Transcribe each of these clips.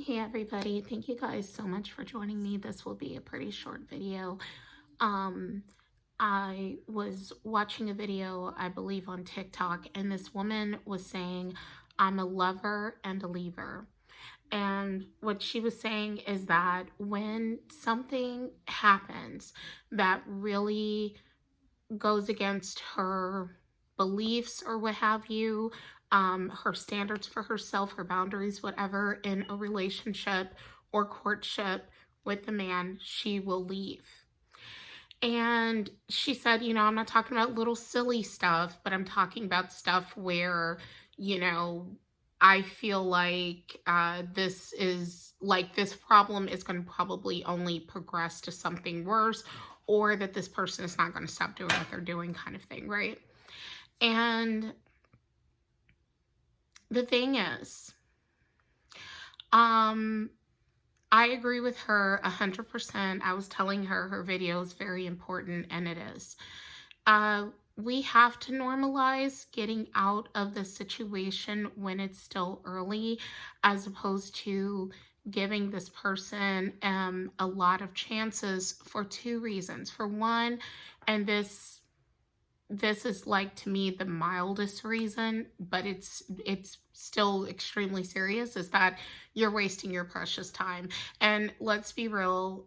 Hey everybody, thank you guys so much for joining me. This will be a pretty short video. Um, I was watching a video, I believe on TikTok, and this woman was saying, I'm a lover and a leaver. And what she was saying is that when something happens that really goes against her beliefs or what have you, her standards for herself, her boundaries, whatever, in a relationship or courtship with the man, she will leave. And she said, I'm not talking about little silly stuff, but I'm talking about stuff where, you know, I feel like this problem is going to probably only progress to something worse, or that this person is not going to stop doing what they're doing, kind of thing, right? And the thing is, um, I agree with her 100%. I was telling her her video is very important, and it is. We have to normalize getting out of the situation when it's still early, as opposed to giving this person a lot of chances for two reasons. For one, and this is, like, to me, the mildest reason, but it's still extremely serious, is that you're wasting your precious time. And let's be real,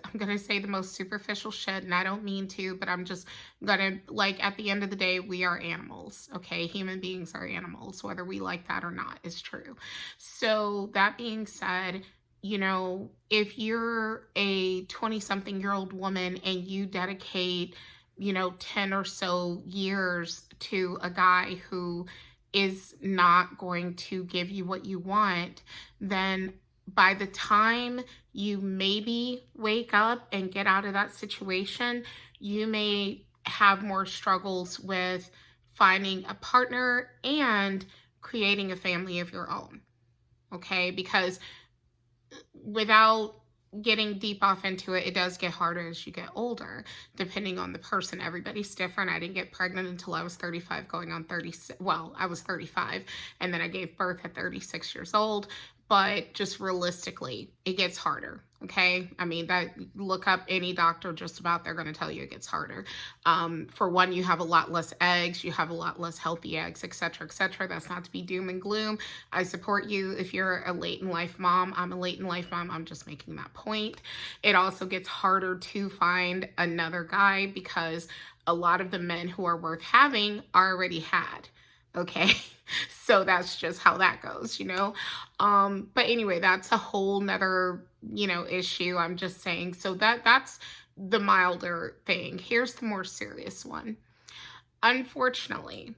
I'm going to say the most superficial shit, and I don't mean to, but I'm just going to, like, at the end of the day, we are animals, okay? Human beings are animals, whether we like that or not is true. So that being said, if you're a 20-something-year-old woman and you dedicate 10 or so years to a guy who is not going to give you what you want, then by the time you maybe wake up and get out of that situation, you may have more struggles with finding a partner and creating a family of your own. Okay? Because without getting deep off into it, it does get harder as you get older, depending on the person. Everybody's different. I didn't get pregnant until I was 35, going on 36. Well, I was 35, and then I gave birth at 36 years old. But just realistically, it gets harder. Okay. I mean, look up any doctor, just about, they're going to tell you it gets harder. For one, you have a lot less eggs, you have a lot less healthy eggs, etc., etc. That's not to be doom and gloom. I support you if you're a late in life mom. I'm a late in life mom. I'm just making that point. It also gets harder to find another guy because a lot of the men who are worth having are already had. Okay. So that's just how that goes. But anyway, that's a whole nother, issue. I'm just saying. So that's the milder thing. Here's the more serious one. Unfortunately,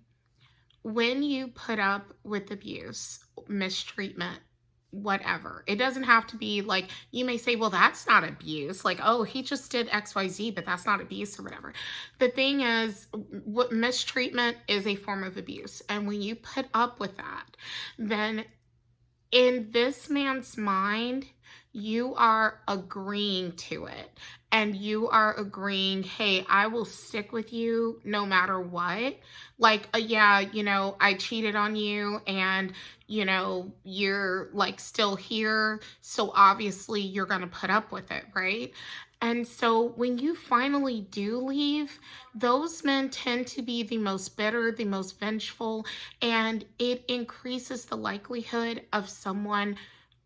when you put up with abuse, mistreatment, whatever, it doesn't have to be like, you may say, well, that's not abuse. Like, oh, he just did XYZ, but that's not abuse or whatever. The thing is, what mistreatment is a form of abuse. And when you put up with that, then in this man's mind, you are agreeing to it, and you are agreeing, hey, I will stick with you no matter what. Like, yeah, I cheated on you, and you're like still here, so obviously you're gonna put up with it, right? And so when you finally do leave, those men tend to be the most bitter, the most vengeful, and it increases the likelihood of someone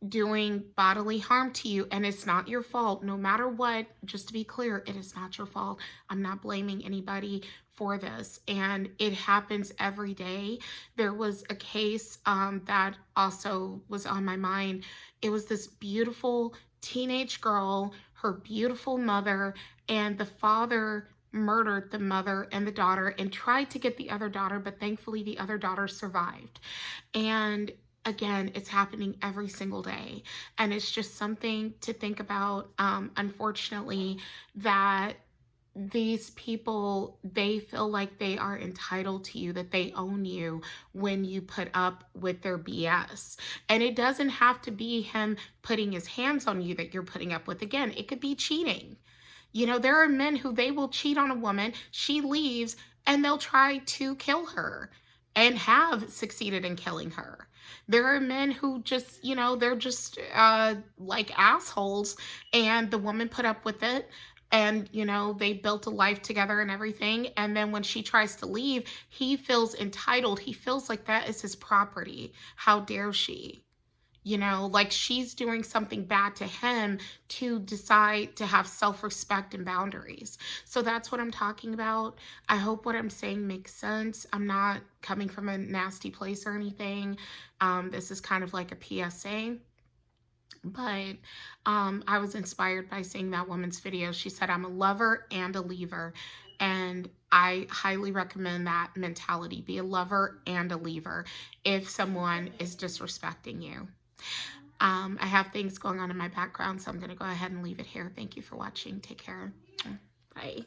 doing bodily harm to you. And it's not your fault, no matter what. Just to be clear, it is not your fault. I'm not blaming anybody for this, and it happens every day. There was a case that also was on my mind. It was this beautiful teenage girl, her beautiful mother, and the father murdered the mother and the daughter and tried to get the other daughter, but thankfully the other daughter survived. And again, it's happening every single day. And it's just something to think about, unfortunately, that these people, they feel like they are entitled to you, that they own you when you put up with their BS. And it doesn't have to be him putting his hands on you that you're putting up with. Again, it could be cheating. There are men who they will cheat on a woman, she leaves, and they'll try to kill her and have succeeded in killing her. There are men who just, they're just like assholes, and the woman put up with it. And, they built a life together and everything. And then when she tries to leave, he feels entitled. He feels like that is his property. How dare she? Like she's doing something bad to him to decide to have self-respect and boundaries. So that's what I'm talking about. I hope what I'm saying makes sense. I'm not coming from a nasty place or anything. This is kind of like a PSA. But I was inspired by seeing that woman's video. She said, I'm a lover and a leaver. And I highly recommend that mentality. Be a lover and a leaver if someone is disrespecting you. I have things going on in my background, so I'm going to go ahead and leave it here. Thank you for watching. Take care. Bye.